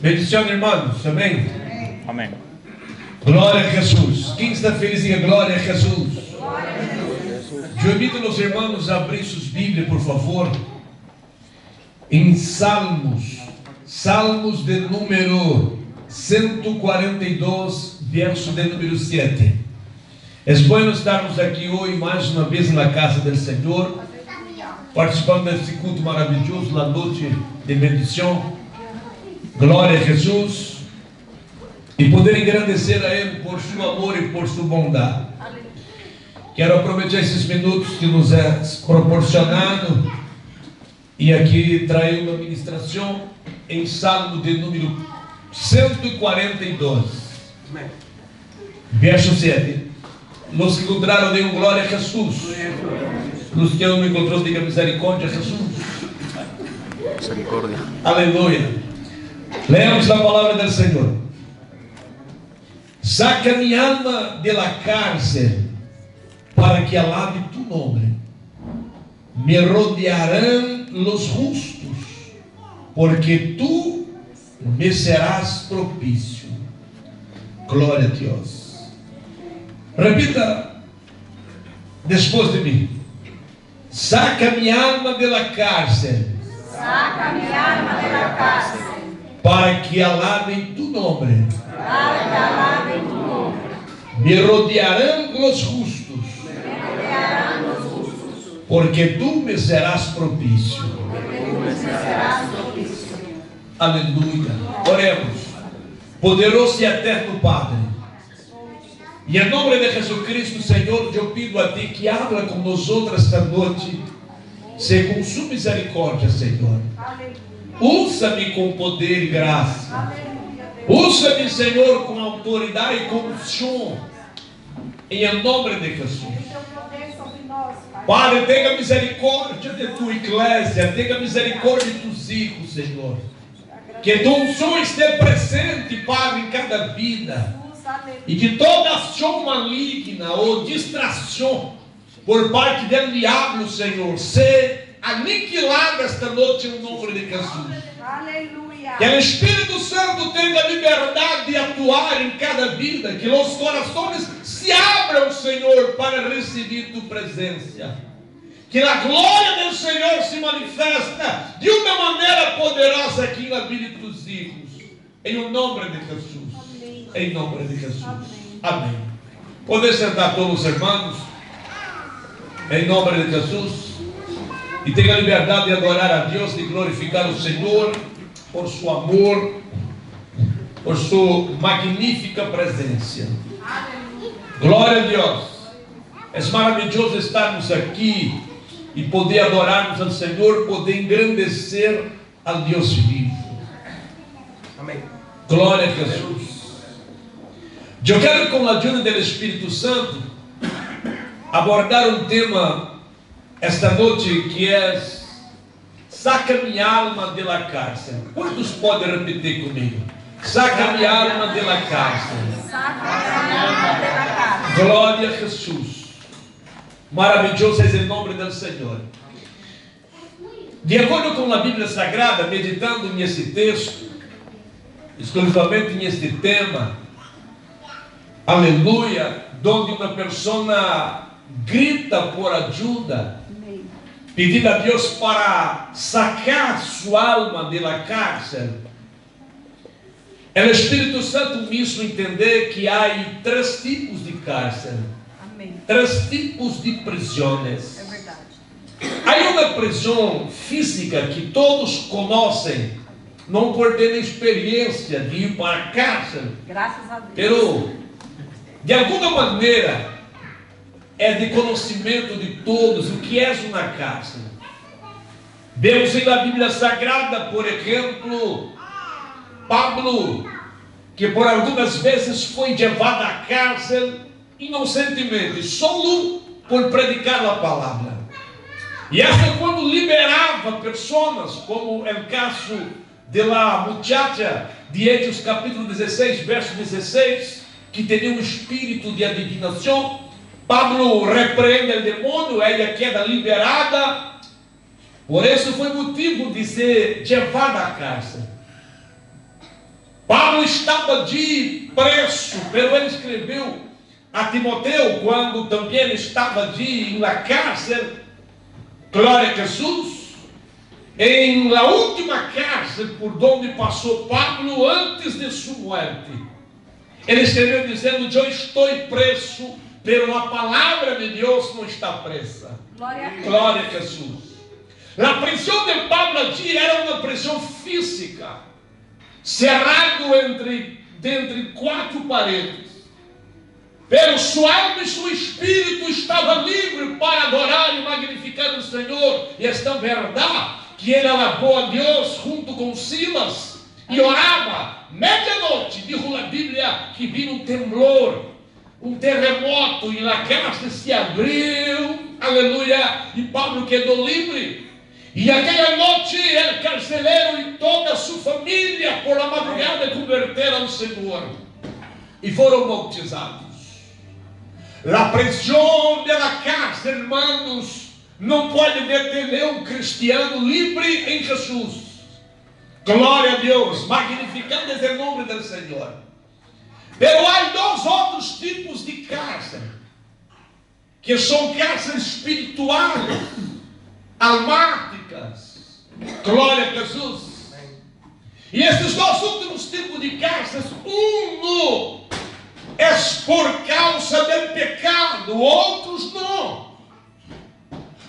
Bendición, hermanos. Amém. Amém. Glória a Jesus. Quem está feliz, diga glória a Jesus. Eu invito os irmãos a abrir suas Bíblias, por favor, em Salmos de número 142, verso de número 7. É bom estarmos aqui hoje mais uma vez na casa do Senhor, participando desse culto maravilhoso, na noite de bendição. Glória a Jesus. E poder engrandecer a Ele por seu amor e por sua bondade. Quero aproveitar esses minutos que nos é proporcionado e aqui trazer uma ministração em Salmo de número 142, verso 7. Los que encontraram, digam glória a Jesus. Los que não encontrou, digam misericórdia a Jesus. Misericórdia. Aleluia. Leamos a palavra do Senhor. Saca mi alma de la cárcel, para que alabe tu nombre. Me rodearán los justos, porque tú me serás propicio. Glória a Deus. Repita depois de mim. Saca mi alma de la cárcel. Saca mi alma de la cárcel, para que alabem tu nombre. para que alaben tu nombre. Me rodearán los justos, Me rodearán los justos, porque tú me serás propicio. porque tú me serás propicio. Aleluia. Oremos. Poderoso e eterno Padre, e em nome de Jesus Cristo, Senhor, eu pido a Ti que habla com nós esta noite, segundo sua misericórdia, Senhor. Usa-me com poder e graça. Aleluia. Usa-me, Senhor, com autoridade e com unção, em nome de Jesus. Teu poder sobre nós, Pai. Padre, tenha misericórdia de tua igreja, tenha misericórdia de tus hijos, Senhor. Que tua unção esteja presente, Padre, em cada vida. E que toda ação maligna ou distração por parte do diabo, Senhor, seja aniquilada esta noite em nome de Jesus. Aleluia. Que o Espírito Santo tenha liberdade de atuar em cada vida. Que os corações se abram, Senhor, para receber tua presença. Que a glória do Senhor se manifesta de uma maneira poderosa aqui na vida de tus hijos. Em nome de Jesus. Amém. Em nome de Jesus. Amém. Amém. Poder sentar todos os irmãos. Em nome de Jesus. E tenha a liberdade de adorar a Deus, de glorificar o Senhor por seu amor, por sua magnífica presença. Glória a Deus. É maravilhoso estarmos aqui e poder adorarmos ao Senhor, poder engrandecer a Deus vivo. Amém. Glória a Jesus. Eu quero, com a ajuda do Espírito Santo, abordar um tema esta noite que é: saca minha alma de la cárcel. Quantos podem repetir comigo? Saca minha alma de la cárcel. Saca mi alma de la cárcel. Glória a Jesus. Maravilhoso é o nome do Senhor. De acordo com a Bíblia Sagrada, meditando nesse texto, exclusivamente neste tema, aleluia, onde uma pessoa grita por ajuda, pedindo a Deus para sacar sua alma de la cárcel. O Espírito Santo me hizo entender que há três tipos de cárcel, Amém. três tipos de prisões. É verdade. Há uma prisão física que todos conhecem, não por ter experiência de ir para a cárcel, Graças a Deus. pero de alguma maneira é de conhecimento de todos o que é uma cárcel. Vemos na Bíblia Sagrada, por exemplo, Pablo, que por algumas vezes foi levado à cárcel inocentemente, só por predicar a palavra. E essa quando liberava pessoas, como é o caso de la muchacha de Hechos capítulo 16, verso 16, que tinha um espírito de adivinação. Pablo repreende o demônio, ela queda liberada. Por isso foi motivo de ser levada à cárcel. Paulo estava de preso, pero ele escreveu a Timoteo quando também estava de na cárcel. Glória a Jesus. Em la última cárcel por onde passou Pablo antes de sua morte, ele escreveu dizendo: eu estou preso, pero a palavra de Deus não está presa. Glória a Jesus. A prisão de Pablo allí era uma prisão física, cerrado entre quatro paredes. Pero sua alma e seu espírito estavam livres para adorar e magnificar o Senhor. E esta verdade que ele alabou a Deus junto com Silas e orava. Medianoite, diz a Bíblia, que vino um temblor, um terremoto, e na casa se abriu, aleluia, e Paulo quedou livre. E aquela noite, o carcereiro e toda a sua família, por a madrugada, converteram ao Senhor e foram bautizados. A prisão da cárcel, irmãos, não pode deter um cristiano livre em Jesus. Glória a Deus, magnificando o nome do Senhor. Pero há dois outros tipos de cárcel, que são cárceles espirituais, almáticas. Glória a Jesus. E esses dois últimos tipos de cárceles, um é por causa do pecado, outros não.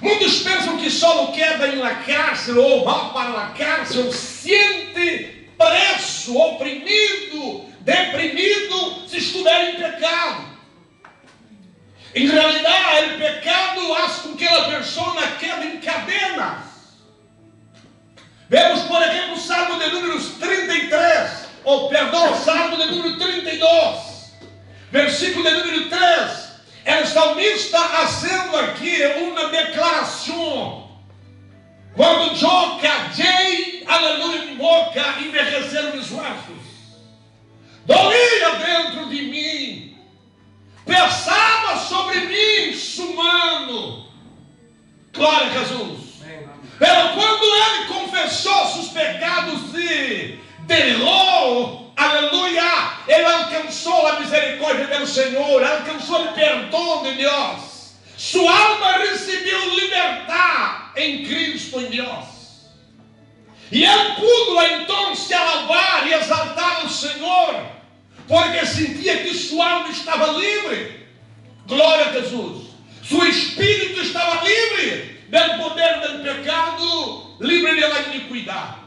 Muitos pensam que só quedam na cárcel ou vão para a cárcel, sente preso, oprimido, deprimido se estiver em pecado. Em realidade, o pecado faz com que a pessoa quede em cadenas. Vemos, por exemplo, o Salmo de números 33, Salmo de número 32. Versículo de número 3, o salmista fazendo aqui uma declaração. Quando eu callei, aleluia, em boca, envelheceram os ossos. Doía dentro de mim, pesava sobre mim, sumando. Glória a Jesus. Pero quando ele confessou seus pecados e derrou, aleluia, ele alcançou a misericórdia do Senhor, alcançou o perdão de Deus. Sua alma recebeu liberdade em Cristo, em Deus. E ele pudo então se alabar e exaltar o Senhor, porque sentia que sua alma estava livre. Glória a Jesus. Seu espírito estava livre do poder do pecado, livre da iniquidade.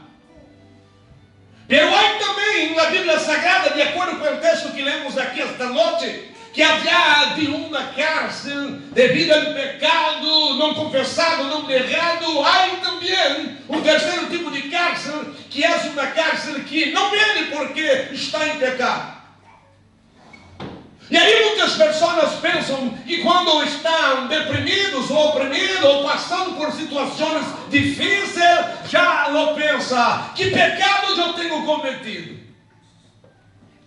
Pero há também na Bíblia Sagrada, de acordo com o texto que lemos aqui esta noite, que havia de uma cárcel devido ao pecado não confessado, não derrado. Há também um terceiro tipo de cárcel, que é uma cárcel que não vem porque está em pecado. E aí muitas pessoas pensam que quando estão deprimidos ou oprimidos ou passando por situações difíceis, já não pensa: que pecado eu tenho cometido?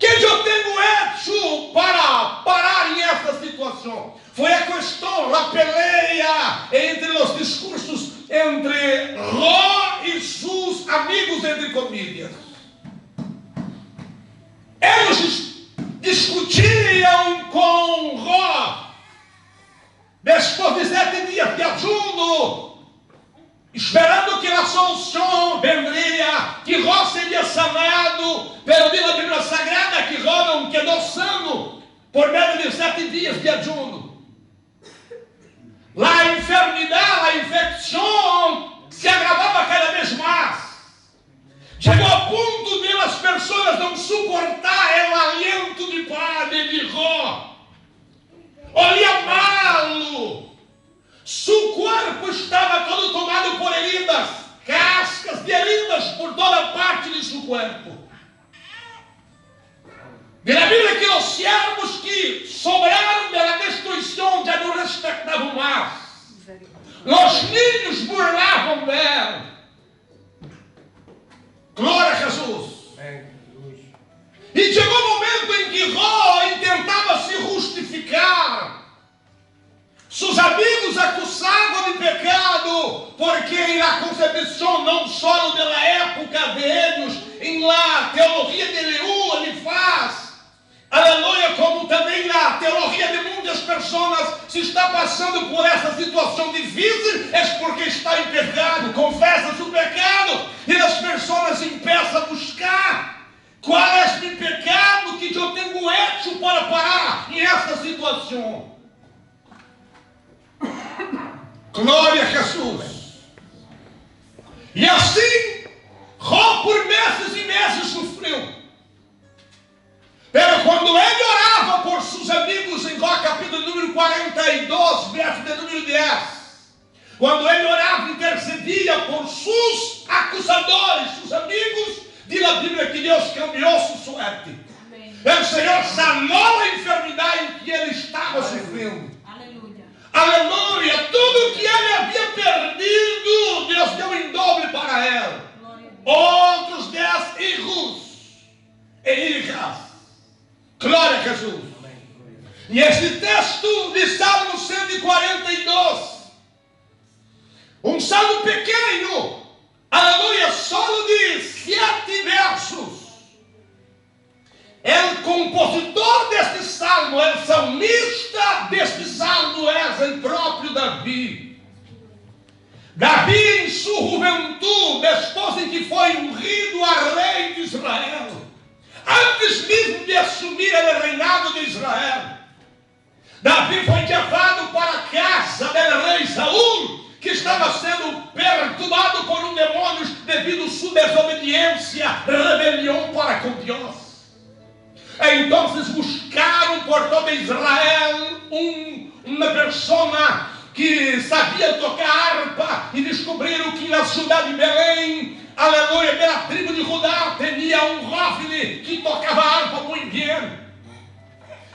Que eu tenho hecho para parar em esta situação? Foi a questão, a peleia entre os discursos entre Ró e seus amigos, entre comillas. Eles discutiam com Ró, depois de 7 dias de ajuno, esperando que a solução vendria, que Ró seria sanado. Pero diz a Bíblia Sagrada que Ró não quedou sano por meio de 7 dias de ajuno. A enfermidade, a infecção se agravava cada vez mais. Chegou ao ponto de as pessoas não suportar o aliento de padre de Ró. Olha malo. Seu corpo estava todo tomado por heridas, cascas de heridas por toda parte de seu corpo. Diz a Bíblia que os servos que sobraram da destruição já não respeitavam mais. Os ninhos burlavam dela. Glória a Jesus. E chegou o momento em que Ró tentava se justificar. Seus amigos acusavam de pecado, porque na concepção não só da época deles, em la teologia de Leú, pessoas, se está passando por essa situação difícil, é porque está em pecado, confessa seu pecado, e as pessoas começam a buscar qual é este pecado que eu tenho hecho para parar nessa situação. Glória a Jesus. E assim, Jó por meses e meses sofreu. Pero quando ele orava por seus amigos, em Jó capítulo número 42, verso de número 10, quando ele orava e intercedia por seus acusadores, seus amigos, diz a Bíblia que Deus cambiou sua sorte. O Senhor sanou a enfermidade em que ele estava sofrendo. Aleluia. Aleluia. Tudo que ele havia perdido, Deus deu em dobro para ele. Outros 10 filhos e filhas. Glória a Jesus. E este texto de Salmo 142, um salmo pequeno, aleluia, só de 7 versos. O compositor deste salmo, o salmista deste salmo é o próprio Davi. Davi, em sua juventude, depois em que foi ungido a rei de Israel, antes mesmo de assumir o reinado de Israel, Davi foi levado para a casa do rei Saul, que estava sendo perturbado por um demônio devido à sua desobediência, rebelião para com Deus. Então buscaram por todo Israel uma pessoa que sabia tocar harpa, e descobriram que na cidade de Belém, aleluia, pela tribo de Judá, tinha um jovem que tocava harpa muito bem,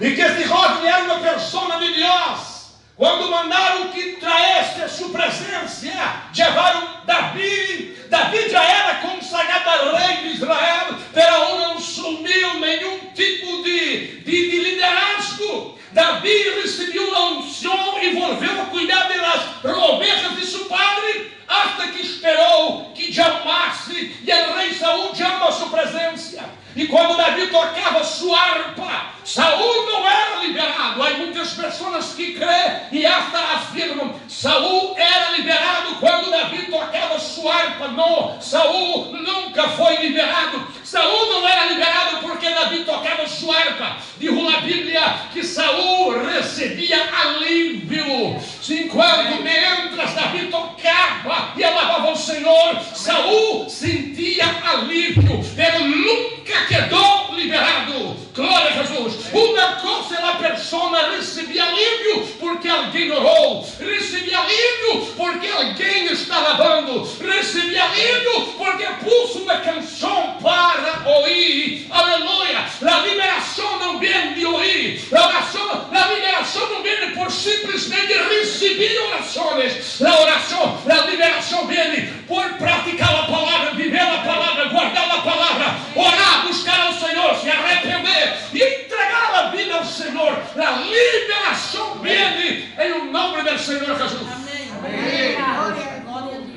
e que esse jovem era uma pessoa de Deus. Quando mandaram que traesse a sua presença, levaram Davi. Davi já era consagrado rei de Israel, pero não assumiu nenhum tipo de liderazgo. Davi recebeu a unção e volveu a cuidar das ovelhas de seu padre, até que esperou que chamasse, e o rei Saul chama a sua presença. E quando Davi tocava sua harpa, Saul não era liberado. Há muitas pessoas que creem e até afirmam: Saul era liberado quando Davi tocava sua harpa. Não, Saul nunca foi liberado. Saul não era liberado porque Davi tocava sua harpa. Diz a Bíblia que Saul recebia alívio. Enquanto mientras Davi tocava e alabava o Senhor, Saul sentia alívio. Ele nunca quedou liberado. Glória a Jesus. Uma coisa é a pessoa recebia alívio porque alguém orou, recebia alívio porque alguém está lavando, recebia alívio porque pôs uma canção para ouvir. Aleluia. A liberação não vem de ouvir, a liberação não vem por simplesmente receber orações. A liberação vem por praticar a palavra, viver a palavra, guardar a palavra, orar, buscar ao Senhor, se arrepender e entregar a vida ao Senhor. A liberação vem em nome do Senhor Jesus. Amém.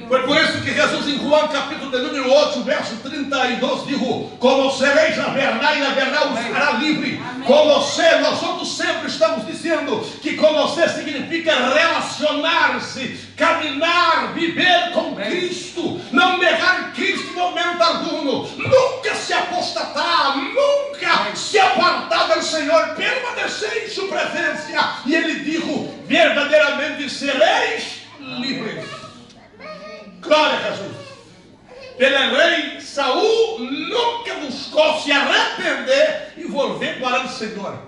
Foi por isso que Jesus, em João capítulo de número 8, verso 32, diz: conhecereis a verdade e a verdade os fará livre. Conhecer, nós outros sempre estamos dizendo que conhecer significa relacionar-se, caminhar, viver com Cristo, não negar Cristo em momento algum, nunca se apostatar, nunca se apartar do Senhor, permanecer em sua presença. E ele diz: verdadeiramente sereis livres. Glória a Jesus. Pelo rei Saul nunca buscou se arrepender e volver para o Senhor.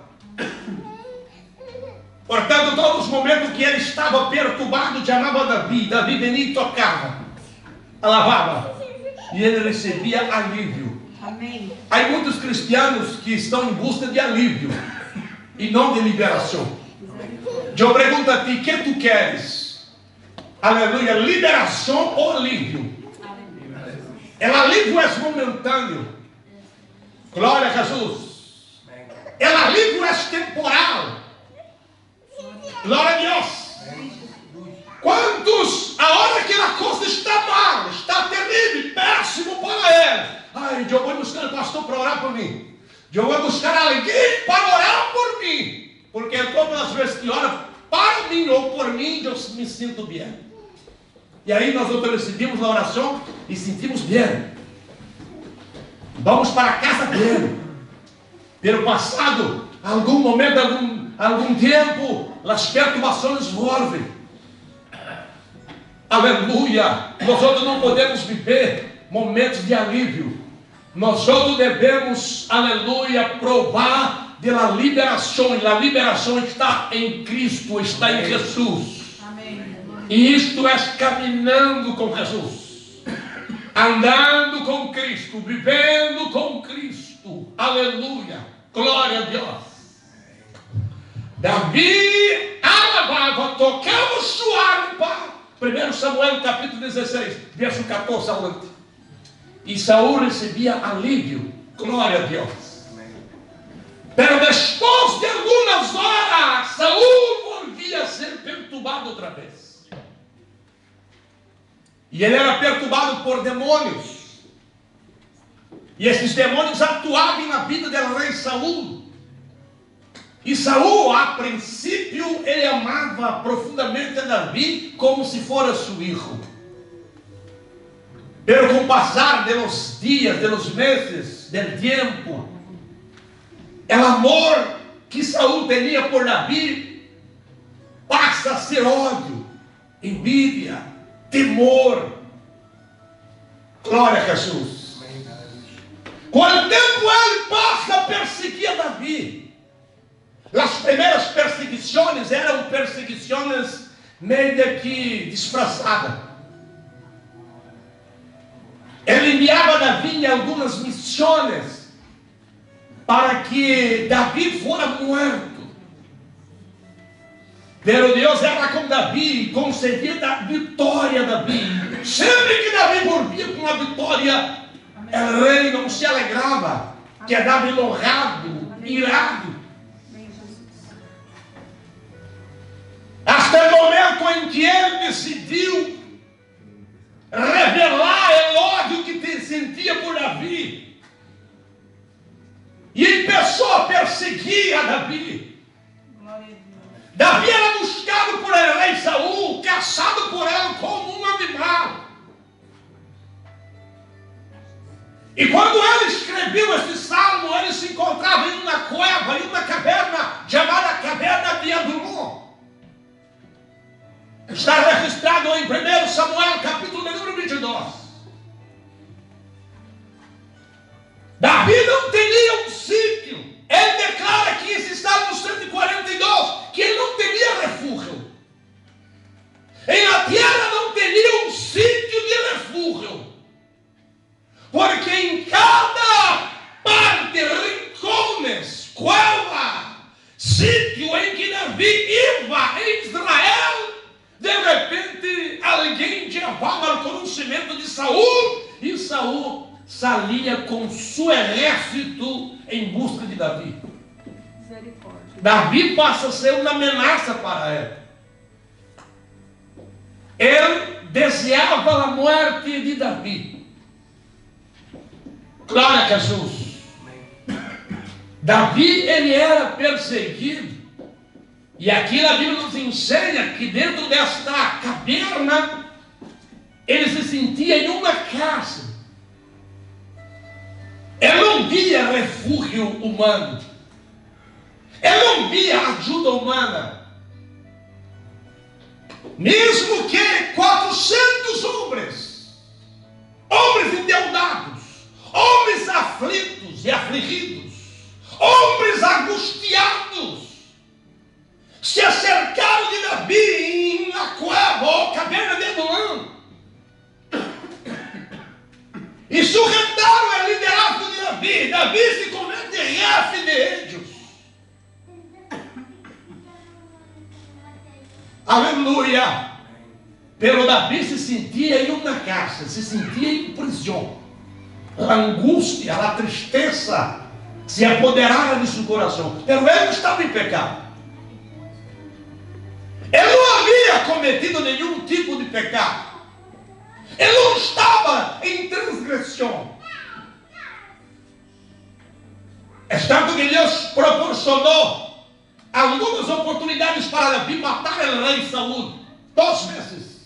Portanto, todos os momentos que ele estava perturbado, chamava Davi. Davi venia e tocava, alabava, e ele recebia alívio. Amém. Há muitos cristianos que estão em busca de alívio e não de liberação. Eu pergunto a ti: o que tu queres? Aleluia, liberação ou alívio? O alívio é momentâneo. Glória a Jesus. O alívio é temporal. Glória a Deus. Quantos, a hora que a coisa está mal, está terrível, péssimo para ele, ai, eu vou buscar o pastor para orar por mim, eu vou buscar alguém para orar por mim. Porque todas as vezes que ora para mim ou por mim, eu me sinto bem. E aí nós recebemos a oração e sentimos bem. Vamos para a casa dele. Pelo passado, algum momento, algum tempo, as perturbações volvem. Aleluia! Nós outros não podemos viver momentos de alívio. Nós outros devemos, aleluia, provar da liberação. E a liberação está em Cristo, está em Jesus. Amém. E isto é caminhando com Jesus, andando com Cristo, vivendo com Cristo. Aleluia! Glória a Deus. Davi alabava, tocava sua harpa. 1 Samuel capítulo 16, verso 14 ao 8. E Saul recebia alívio. Glória a Deus. Pero depois de algumas horas, Saul volvia a ser perturbado outra vez. E ele era perturbado por demônios. E esses demônios atuavam na vida do rei Saul. E Saul, a princípio, ele amava profundamente a Davi como se fosse seu filho. Pero com o passar dos dias, dos meses, do tempo, o amor que Saul tinha por Davi passa a ser ódio, envidia, temor. Glória a Jesus. Com o tempo ele passa a perseguir a Davi. As primeiras perseguições eram perseguições meio que disfarçadas. Ele enviava Davi em algumas missões para que Davi fora morto. Pero Deus era com Davi e concedia a vitória a Davi. Sempre que Davi volvia com a vitória, o rei não se alegrava, que Davi honrado, irado. Até o momento em que ele decidiu revelar o ódio que sentia por Davi. E começou a perseguir a Davi. Davi era buscado por el rei Saul, caçado por ele como um animal. E quando ele escreveu esse salmo, ele se encontrava em uma cueva, em uma caverna, chamada Caverna de Adulão. Está registrado em 1 Samuel, capítulo número 22. Davi não tinha um sítio. Ele declara que esse Salmo 142, que ele não teria refúgio. E na terra não teria um sítio de refúgio. Porque em cada parte, rincones, cueva, sítio em que Davi ia em Israel, de repente, alguém levava o conhecimento de Saul, e Saul saía com seu exército em busca de Davi. Davi passa a ser uma ameaça para ele. Ele desejava a morte de Davi. Glória a Jesus. Davi, ele era perseguido. E aqui a Bíblia nos ensina que dentro desta caverna, ele se sentia em uma casa. Ele não via refúgio humano. Ele não via ajuda humana. Mesmo que 400 homens endeudados, homens aflitos e afligidos, homens angustiados, se acercaram de Davi na cueva ou caverna de Adulão e sujetaram a liderança de Davi. Davi se converte em chefe de ellos. Aleluia! Pero Davi se sentia em uma cárcere, se sentia em prisão. A angústia, a tristeza se apoderara de seu coração. Pero ele estava em pecado. Ele não havia cometido nenhum tipo de pecado. Ele não estava em transgressão. É tanto que Deus proporcionou algumas oportunidades para Davi matar o rei Saul. 2 vezes.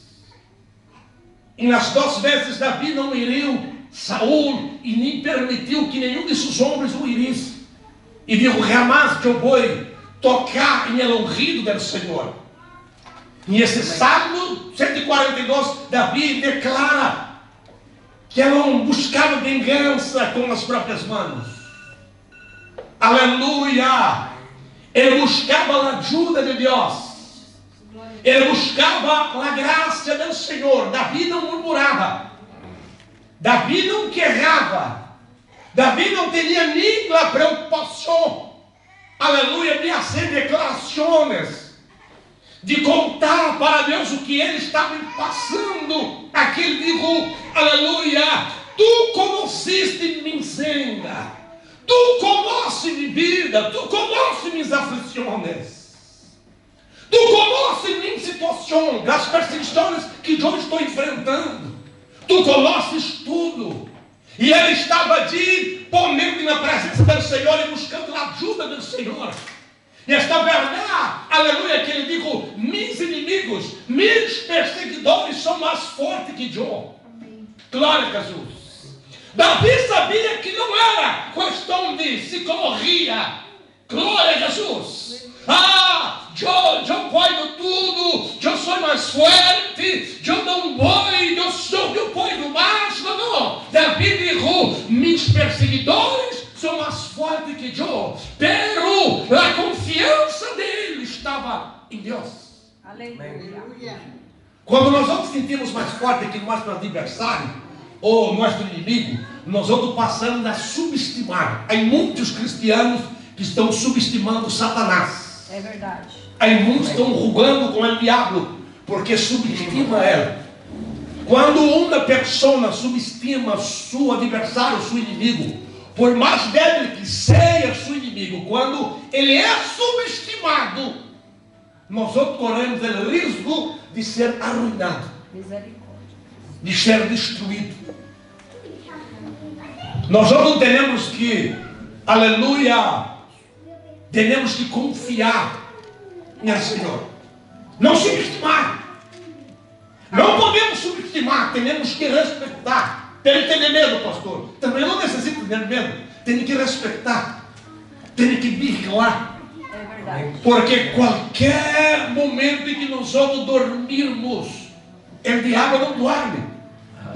E nas 2 vezes Davi não heriu Saul e nem permitiu que nenhum de seus homens o herisse. E dijo: jamais eu vou tocar em el ungido del Senhor. E esse Salmo 142, Davi declara que ele não buscava vingança com as próprias mãos. Aleluia! Ele buscava a ajuda de Deus. Ele buscava a graça do Senhor. Davi não murmurava. Davi não querrava. Davi não tinha nenhuma preocupação. Aleluia! De fazer declarações, de contar para Deus o que ele estava passando. Aquele dijo: aleluia, tu conheciste minha senha, tu conheces minha vida, tu conheces minhas aflições, tu conheces minha situação, as perseguições que eu estou enfrentando, tu conheces tudo. E ele estava ali, ponendo na presença do Senhor e buscando a ajuda do Senhor. E esta verdade, aleluia, que ele dijo: meus inimigos, meus perseguidores são mais fortes que eu. Glória a Jesus. Davi sabia que não era questão de psicologia. Glória a Jesus. Eu posso tudo, eu sou mais forte, eu não vou, eu posso mais. Não. Davi dijo: meus perseguidores são mais fortes que eu, pero a confiança dele estava em Deus. Aleluia. Quando nós nos sentimos mais fortes que o nosso adversário ou nosso inimigo, nós vamos passando a subestimar. Há muitos cristianos que estão subestimando Satanás. É verdade. Há muitos que estão rugando com o diabo porque subestima ele. Quando uma pessoa subestima seu adversário, seu inimigo, por mais débil que seja seu inimigo, quando ele é subestimado, nós corremos o risco de ser arruinado, de ser destruído. Nós não temos que, aleluia, temos que confiar no Senhor, não subestimar. Não podemos subestimar, temos que respeitar. Tem que ter medo, pastor. Também não necessita ter medo. Tem que respeitar. Tem que vigiar. É verdade. Porque qualquer momento em que nós vamos dormirmos, o diabo não dorme.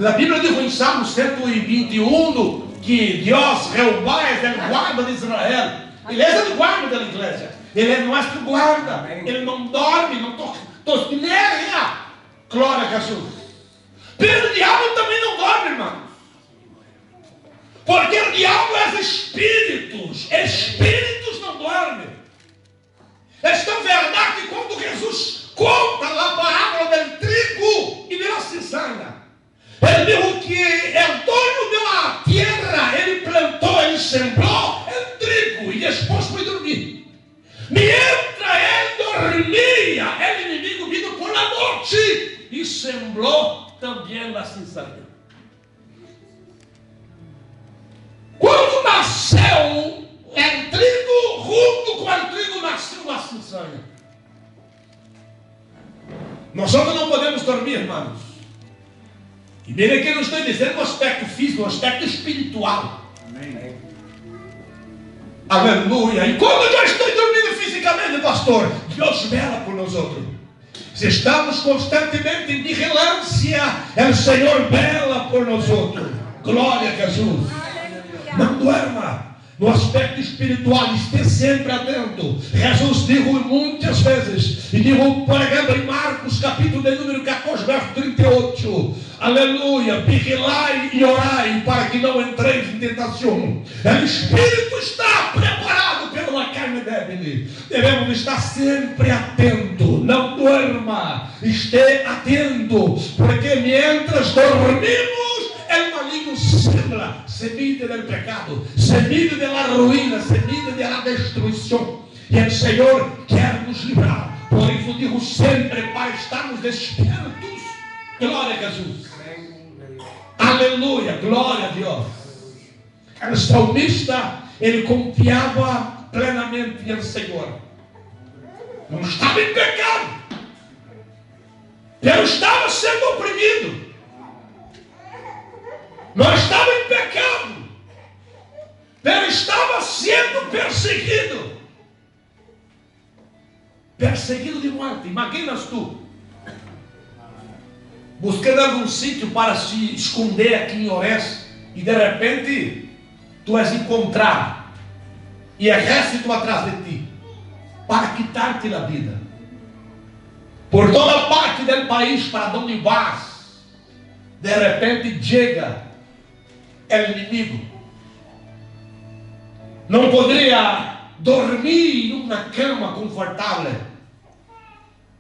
A Bíblia diz em Salmo 121 que Deus, Jeová, é o guarda de Israel. Ele é o guarda da igreja. Ele é nosso guarda. Ele não dorme, não tosqueneia. Glória a Jesus. Pero o diabo também não dorme, irmão. Porque o diabo é espíritos. Espíritos não dormem. Esta verdade que quando Jesus conta a parábola do trigo e da cizaña, ele diz que o dono da terra, ele plantou, ele sembrou o trigo e depois foi dormir. Mientras ele dormia, o inimigo vindo por la noite e sembrou também a cizaña. Quando nasceu o trigo, junto com o trigo nasceu a cizaña. Nós não podemos dormir, irmãos. E bem aqui eu não estou dizendo o aspecto físico, o aspecto espiritual. Amém. Aleluia. E quando eu estou dormindo fisicamente, pastor, Deus vela por nós outros. Se estamos constantemente em vigilância, o Senhor vela por nós outros. Glória a Jesus. Não duerma. No aspecto espiritual, esteja sempre atento. Jesus disse muitas vezes, e disse, por exemplo, em Marcos, capítulo de número 14, verso 38, aleluia, vigilai e orai para que não entreis em tentação. O espírito está preparado pela carne débil. Devemos estar sempre atentos. Não durma, esteja atento, porque mientras dormimos, el maligno sembra semilla del pecado, semilla de la ruína, semilla de la destruição. E o Senhor quer nos livrar. Por isso digo sempre para estarmos despertos. Glória a Jesus. Aleluia, glória a Deus. O salmista, ele confiava plenamente no Senhor. Não estava em pecado. Eu estava sendo oprimido. Não estava em pecado. Eu estava sendo perseguido. Perseguido de morte. Imaginas tu, buscando algum sítio para se esconder aqui em Ores, e de repente tu és encontrado e exército atrás de ti para quitar-te a vida. Por toda parte do país para onde vas, de repente chega o inimigo. Não poderia dormir em uma cama confortável,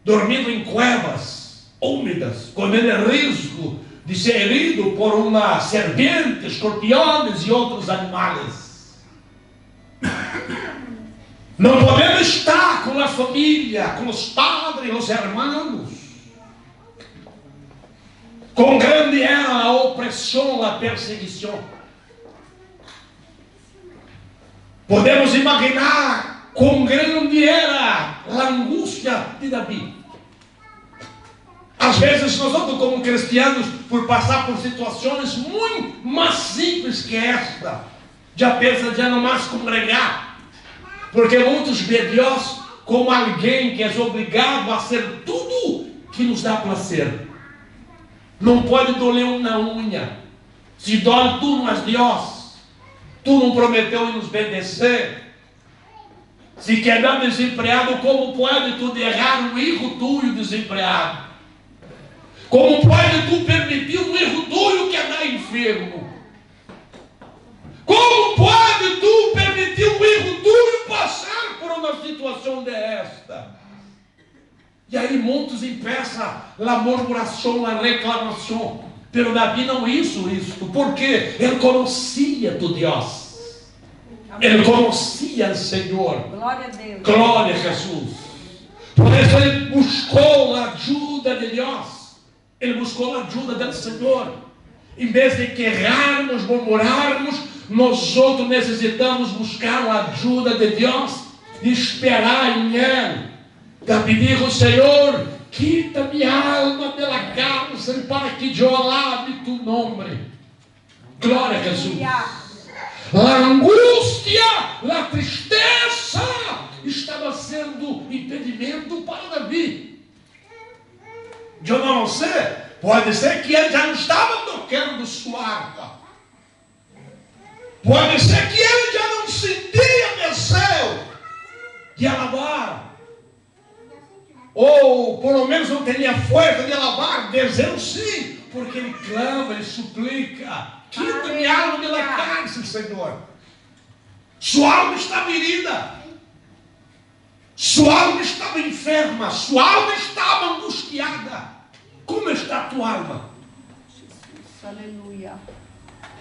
dormindo em cuevas úmidas, correndo risco de ser herido por uma serpente, escorpiões e outros animais. Não podemos estar com a família, com os padres, os irmãos. Quão grande era a opressão, a perseguição. Podemos imaginar quão grande era a angústia de Davi. Às vezes nós, como cristianos, por passar por situações muito mais simples que esta, já pensa já não mais congregar. Porque muitos veem Deus como alguém que é obrigado a ser tudo que nos dá prazer. Não pode doler uma unha. Se dói, tu não és Deus. Tu não prometeu em nos bendecer. Se quedar desempregado, como pode tu derrar um erro tuyo desempregado? Como pode tu permitir um erro tuyo quedar enfermo? Como pode tu permitir um erro tuyo passar por uma situação desta? E aí muitos empeçam a murmuração, a reclamação. Pero Davi não hizo isto, porque ele conhecia tu Deus. Ele conhecia o Senhor. Glória a Deus. Glória a Jesus. Por isso ele buscou a ajuda de Deus. Ele buscou a ajuda do Senhor. Em vez de querermos, murmurarmos, nós outros necessitamos buscar a ajuda de Deus e esperar em Ele. Davi dijo: Senhor, quita minha alma pela cárcel para que eu alabe tu nome. Glória a Jesus. A angústia, a tristeza estava sendo impedimento para Davi. Eu não sei, pode ser que ele já não estava tocando sua harpa. Pode ser que ele já não sentia desejo de alabar. Ou pelo menos não tinha força de alabar. Desejo sim, porque ele clama, ele suplica: quita minha alma pela cárcel, Senhor. Sua alma estava ferida. Sua alma estava enferma, sua alma estava angustiada. Como está a tua alma? Aleluia.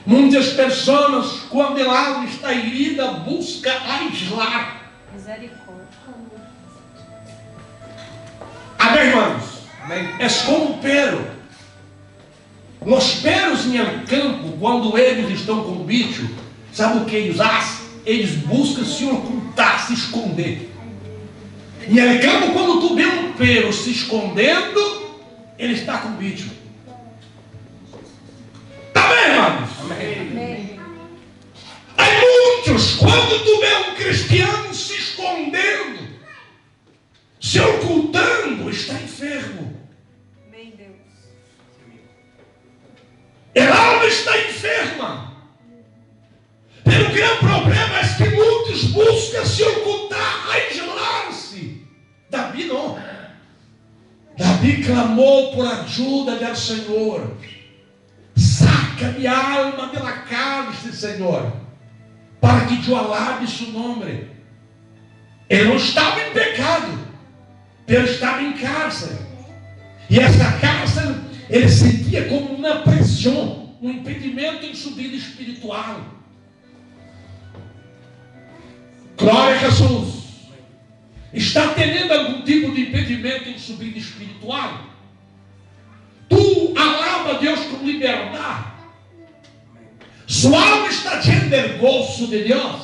Muitas pessoas, quando a alma está herida, buscam aislar. Misericórdia. Amém, irmãos? Amém. É como pero. Os peros em el campo, quando eles estão com o bicho, sabe o que eles fazem? Eles buscam se ocultar, se esconder. Em el campo, quando tu vê um pero se escondendo, ele está com o bicho. Amém, irmãos? Amém. Há muitos, quando tu vê um cristiano se escondendo, se ocultando, está enfermo. Amém, Deus. A alma está enferma. O grande problema é que muitos buscam se ocultar, aislar-se. Davi não. Davi clamou por ajuda do Senhor. Saca minha alma pela cárcel, Senhor, para que eu alabe seu nome. Ele não estava em pecado, ele estava em cárcel. E essa cárcel ele sentia como uma pressão, um impedimento em sua vida espiritual. Glória a Jesus. Está tendo algum tipo de impedimento em sua vida espiritual? Tu alaba a Deus com liberdade. Sua alma está cheia do gozo de Deus.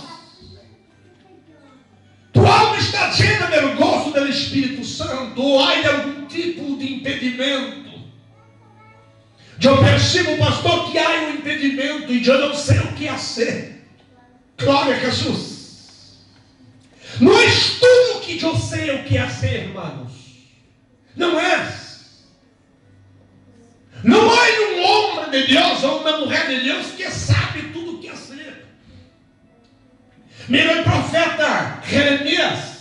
Tua alma está está llena del gozo del Espírito Santo, ou há algum tipo de impedimento. Eu percebo, pastor, que há um impedimento e eu não sei o que fazer. Glória a Jesus. Não é tudo que eu sei o que fazer, irmãos. Não é. Não há um homem de Deus ou uma mulher de Deus que sabe tudo o que fazer. Mira o profeta Jeremias.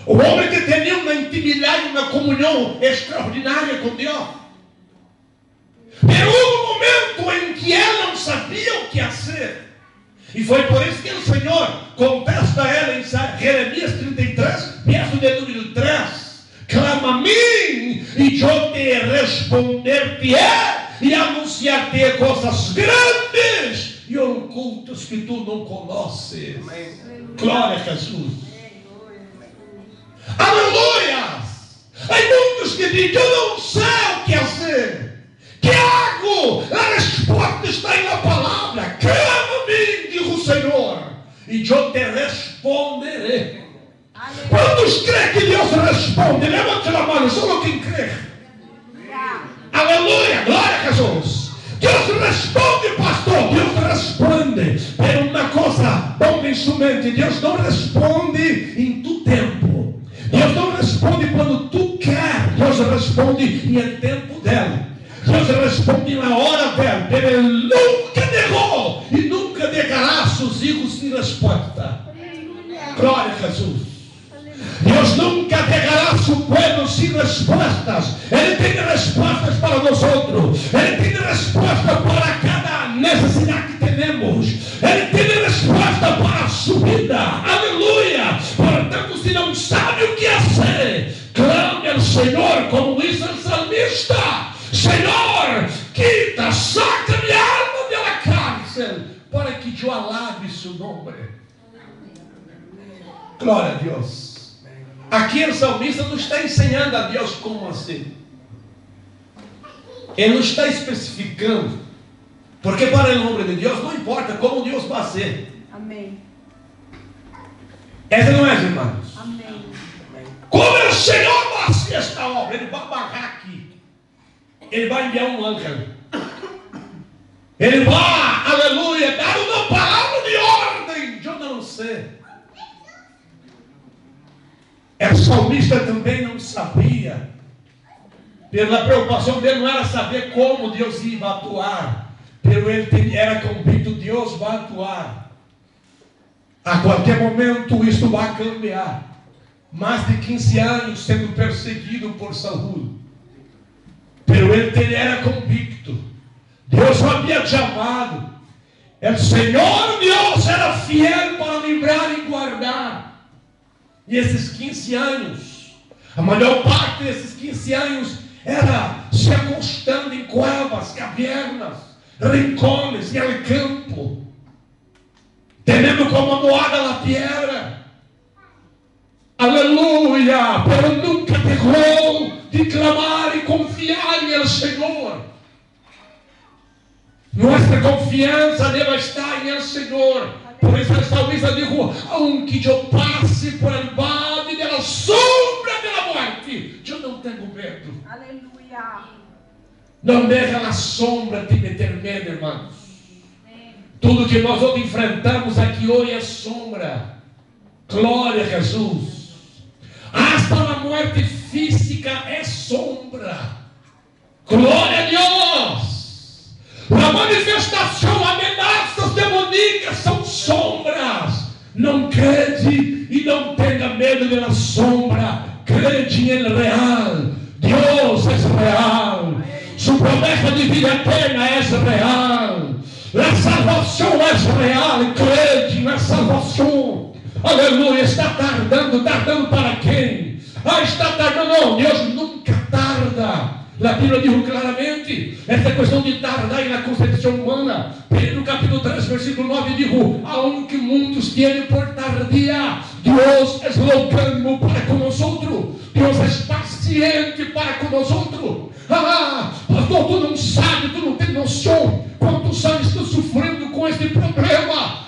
O homem que tinha uma intimidade, uma comunhão extraordinária com Deus. Pero houve um momento em que ele não sabia o que fazer. E foi por isso que o Senhor contesta a ele em Jeremias 33, verso de número 3. Clama a mim, e eu te responder-te e anunciar-te coisas grandes e ocultas que tu não conheces. Glória a Jesus. Aleluia! Há muitos que dizem, eu não sei o que fazer. Que hago? A resposta está na palavra. Clama a mim, diz o Senhor, e eu te responderei. Quantos creem que Deus responde? Levante a mão, só quem crê. Aleluia, glória a Jesus. Deus responde, pastor. Deus responde. Pero uma coisa, tome em sua mente: Deus não responde em tu tempo. Deus não responde quando tu quer. Deus responde em tempo dela. Deus responde na hora dela. Ele nunca negou e nunca negará seus filhos sem resposta. Glória a Jesus. Deus nunca negará seu povo sem respostas. Ele tem respostas para nós outros. Ele tem resposta para cada necessidade que temos. Ele tem resposta para a sua vida. Aleluia. Portanto, se não sabe o que fazer, clame ao Senhor, como diz o salmista: Senhor, quita, saca minha alma pela cárcel, para que eu alabe seu nome. Glória a Deus. Aqui o salmista não está ensinando a Deus como assim. Ele não está especificando. Porque para o nome de Deus não importa como Deus vai ser. Amém. Essa não é, irmãos. Amém. Como o Senhor vai fazer esta obra? Ele vai barrar aqui. Ele vai enviar um anjo. Ele vai, aleluia, dar uma palavra de ordem. Eu não sei. O salmista também não sabia. Pela preocupação dele não era saber como Deus ia atuar. Pelo ele era convicto, Deus vai atuar. A qualquer momento isso vai cambiar. Mais de 15 anos sendo perseguido por Saul. Pero ele era convicto. Deus o havia chamado. O Senhor Deus era fiel para livrar e guardar. E esses 15 anos, a maior parte desses 15 anos era se acostando em cuevas, cavernas, rincones e ao campo, tendo como moada na pedra. Aleluia! Pero nunca deixou de clamar e confiar no Senhor. Nossa confiança deve estar no Senhor. Por isso o salmista diz: aunque eu passe por el valle de la sombra de la morte, eu não tenho medo. Aleluia. Não deixa a sombra te meter medo, irmãos. Tudo que nós hoje enfrentamos aqui hoje é sombra. Glória a Jesus. Hasta a morte física é sombra. Glória a Deus. A manifestação, ameaças demoníacas são sombras. Não crede e não tenha medo da sombra. Crede em real. Deus é real. Sua promessa de vida eterna é real. A salvação é real. Crede na salvação. Aleluia. Está tardando. Tardando para quem? Está tardando. Não, Deus nunca tarda. A Bíblia diz claramente, essa questão de tardar na concepção humana. Pedro capítulo 3, versículo 9 diz: aunque muitos tienen por tardia, Deus é longânimo para com nós outros. Deus é paciente para com nós outros. Pastor, tu não sabe, tu não tem noção quantos anos estou sofrendo com este problema.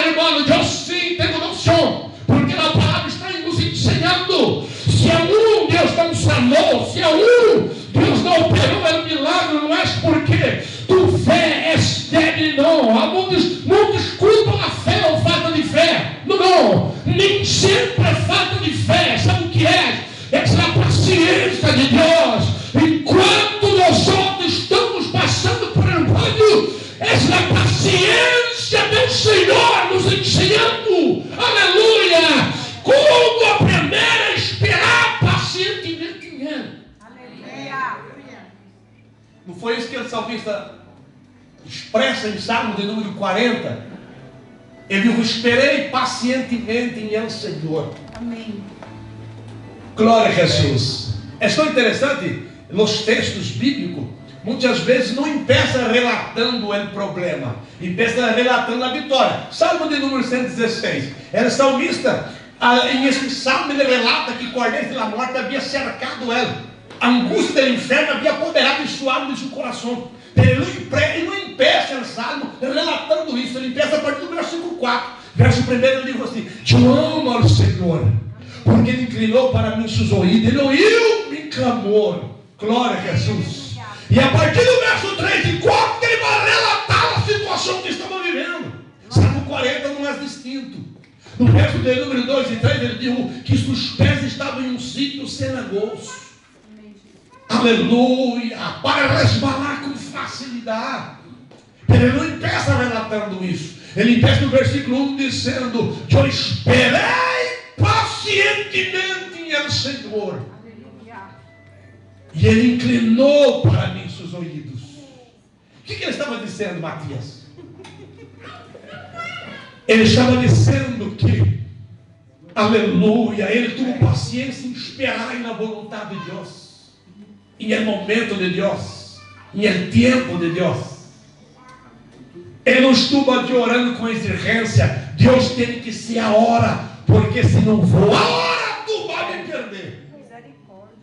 Irmão, eu sim tenho noção, porque a palavra está não desculpam a fé ou falta de fé. Não. Nem sempre é falta de fé. Sabe o que é? Essa é a paciência de Deus. Enquanto nós outros estamos passando por um banho, essa é a paciência do Senhor nos ensinando. Aleluia! Como aprender a esperar pacientemente em Ele. Aleluia. Não foi isso que o salmista expressa em Salmo de número 40? Ele diz: esperei pacientemente em El Senhor. Amém. Glória a Jesus. É tão interessante, nos textos bíblicos, muitas vezes não empieza relatando o problema, empieza relatando a vitória. Salmo de número 116. Era salmista, em esse salmo ele relata que Cordeiro da morte havia cercado ela. A angústia do inferno havia apoderado de sua alma e de seu coração. Ele não empieza o salmo relatando isso, ele empieza a partir do versículo 4. Verso 1 ele diz assim: eu amo ao Senhor, porque Ele inclinou para mim seus ouvidos, Ele ouviu meu clamor. Glória a Jesus. E a partir do verso 3 e 4 ele vai relatar a situação que estamos vivendo. Salmo 40 não é distinto. No verso de número 2 e 3 ele diz que seus pés estavam em um sítio cenagoso. Aleluia, para resbalar com facilidade. Ele não empieza relatando isso. Ele empieza no versículo 1 dizendo: eu esperei pacientemente em El Senhor. Aleluia. E Ele inclinou para mim seus ouvidos. O que ele estava dizendo, Matias? Ele estava dizendo que, aleluia, ele teve paciência em esperar na vontade de Deus. Em el momento de Deus, em el tempo de Deus. Ele não estuvo orando com exigência. Deus tem que ser a hora, porque se não for a hora, tu vai me perder. Misericórdia.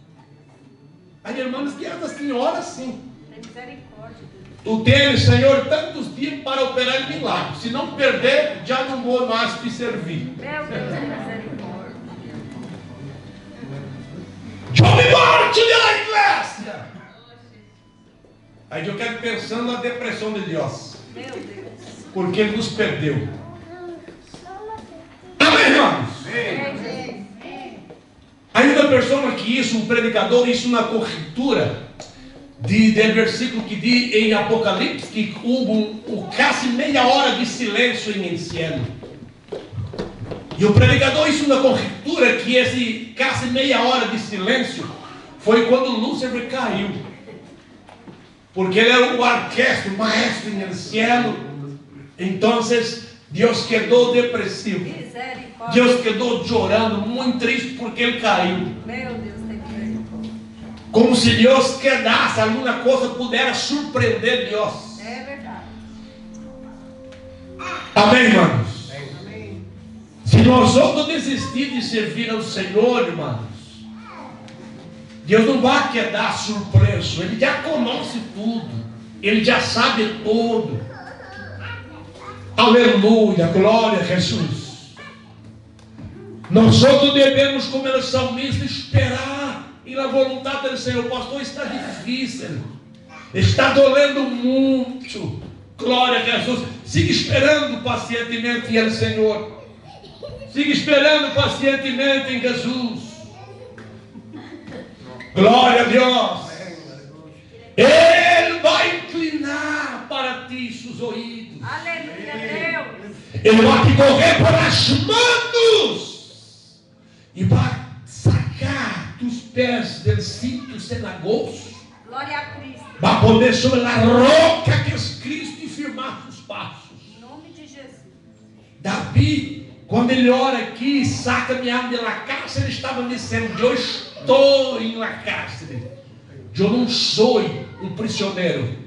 Aí, irmãos, que essa senhora sim. Tem misericórdia. Tu tens, Senhor, tantos dias para operar milagres. Se não perder, já não vou mais te servir. Meu Deus, tem misericórdia. Eu me morte da igreja. Aí eu quero pensando na depressão de Deus. Meu Deus. Porque Ele nos perdeu. Amém, irmãos? Amém. Ainda pessoa que isso, um predicador, isso na corretura do versículo que diz em Apocalipse que houve quase meia hora de silêncio em ensino. E o predicador, isso na corretura, que esse quase meia hora de silêncio foi quando Lúcifer caiu. Porque ele era o orquestra, o maestro em ensino. Então, Deus quedou depressivo. Misericórdia. Deus quedou chorando, muito triste porque ele caiu. Meu Deus, tem misericórdia. Como se Deus quedasse, alguma coisa pudesse surpreender Deus. É verdade. Amém, irmãos? Amém. Se nós outros desistir de servir ao Senhor, irmãos, Deus não vai quedar surpreso. Ele já conhece tudo. Ele já sabe tudo. Aleluia, glória a Jesus. Nós outros devemos, como o salmista, esperar e na vontade do Senhor. Pastor, está difícil, está doendo muito. Glória a Jesus. Siga esperando pacientemente em Senhor. Siga esperando pacientemente em Jesus. Glória a Deus. Ele vai inclinar para ti seus ouvidos. Aleluia, Deus. Ele vai te correr por as manos e vai sacar dos pés do cinto cenagoso. Glória a Cristo. Vai poder sobre a roca que é Cristo e firmar os passos. Em nome de Jesus. Davi, quando ele ora aqui, saca minha alma de la cárcere, ele estava dizendo: eu estou em la cárcere. Eu não sou um prisioneiro.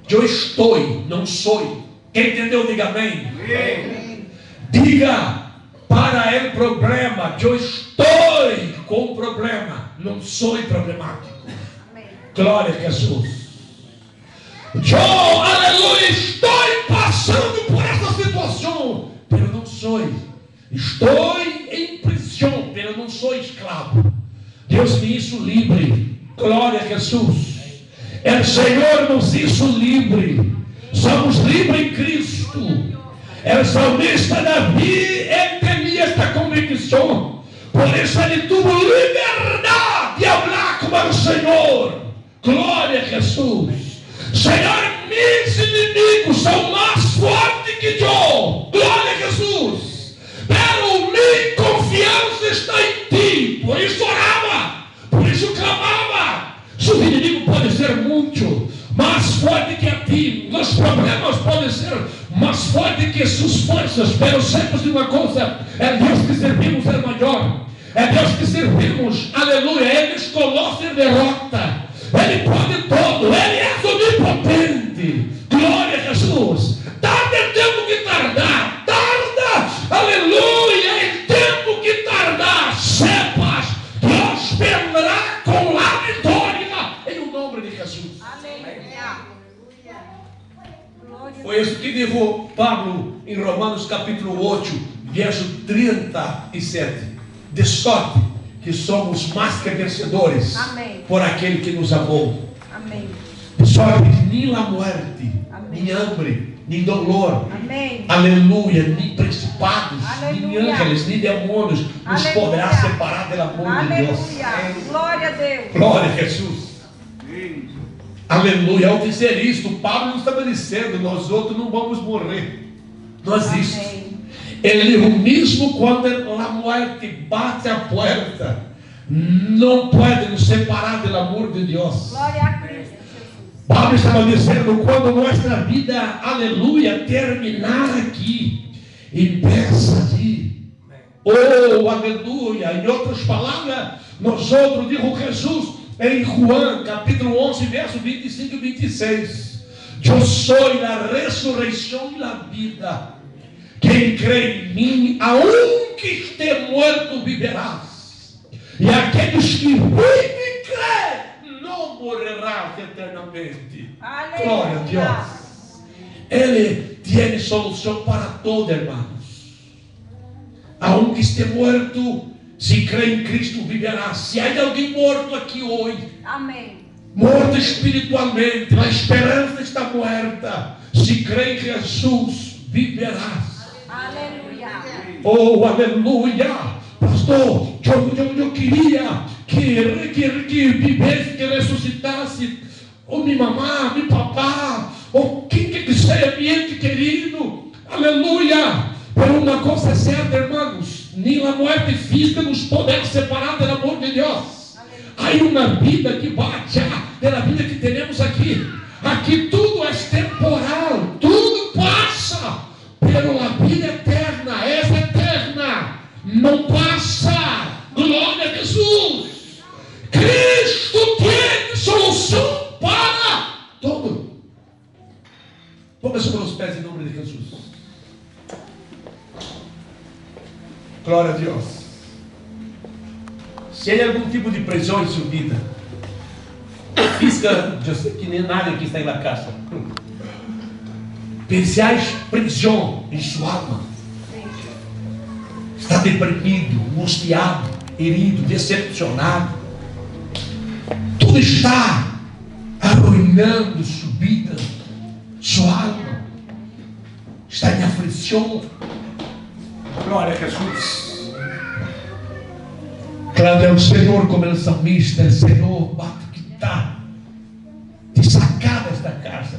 Eu estou, não sou. Quem entendeu, diga amém. Amém. Diga para ele problema: eu estou com problema, não sou problemático. Amém. Glória a Jesus. Eu, aleluia, estou passando por essa situação, mas eu não sou. Estou em prisão, mas eu não sou escravo. Deus me hizo livre. Glória a Jesus. O Senhor nos hizo livre. Somos livres em Cristo. O salmista Davi, ele tinha esta convicção. Por isso ele teve liberdade de falar com o Senhor. Glória a Jesus. Senhor, meus inimigos são mais fortes que eu. Glória a Jesus. Pero minha confiança está em ti. Por isso orava. Por isso clamava. Seu inimigo pode ser muito mais forte que a ti. Os problemas podem ser mais fortes que suas forças. Pero sempre de uma coisa: é Deus que servimos, é maior. É Deus que servimos. Aleluia. Ele escolheu ser derrota. Ele pode todo. Ele é onipotente. Glória a Jesus. Tarda em tempo que tardar. Tarda. Aleluia. Em tempo que tardar. Sepas. Deus vendrá com a vitória. Em o nome de Jesus. Foi isso que diz Pablo em Romanos capítulo 8, verso 37. De sorte que somos mais que vencedores. Amém. Por aquele que nos amou. Amém. De sorte que nem a morte, Amém. nem hambre, nem dolor, Amém. aleluia, nem principados, Aleluia. nem ángeles, nem demônios nos Aleluia. poderá separar do amor de Deus. Aleluia. Glória a Deus. Glória a Jesus. Aleluia. Ao dizer isto, Pablo está dizendo: nós outros não vamos morrer. Não existe. Amém. Ele mesmo quando a morte bate a porta, não pode nos separar do amor de Deus. Glória a Cristo, Jesus. Pablo estava dizendo: quando nossa vida, aleluia, terminar aqui, empieza ali. Oh, aleluia. Em outras palavras, nós outros, digo Jesus, em Juan, capítulo 11, verso 25 e 26. Eu sou a ressurreição e a vida. Quem crê em mim, aunque esteja morto, viverás. E aqueles que vivem e creem, não morrerás eternamente. Aleluia. Glória a Deus. Ele tem solução para todo, irmãos. Aunque esteja morto, se crê em Cristo, viverás. Se há alguém morto aqui hoje, Amém. morto espiritualmente, a esperança está morta. Se crê em Jesus, viverás. Aleluia. Oh, aleluia. Pastor, eu queria que vivesse, que ressuscitasse. Ou minha mamãe, meu papá, ou quem que seja meu ente querido. Aleluia. Por uma coisa certa, irmãos, nem a morte física nos pode separar do amor de Deus. Há uma vida que bate pela vida que temos aqui. Aqui tudo é temporal, tudo passa. Pero a vida eterna, essa eterna, não passa. Glória a Jesus. Cristo tem solução para tudo. Vamos sobre os pés em nome de Jesus. Glória a Deus. Se há algum tipo de prisão em sua vida, física, eu sei que nem nada aqui está na casa. Pensais prisão em sua alma. Está deprimido, angustiado, herido, decepcionado. Tudo está arruinando sua vida, sua alma. Está em aflição. Glória a Jesus. Clame ao Senhor como o salmista: Senhor, bate que está te sacar desta casa.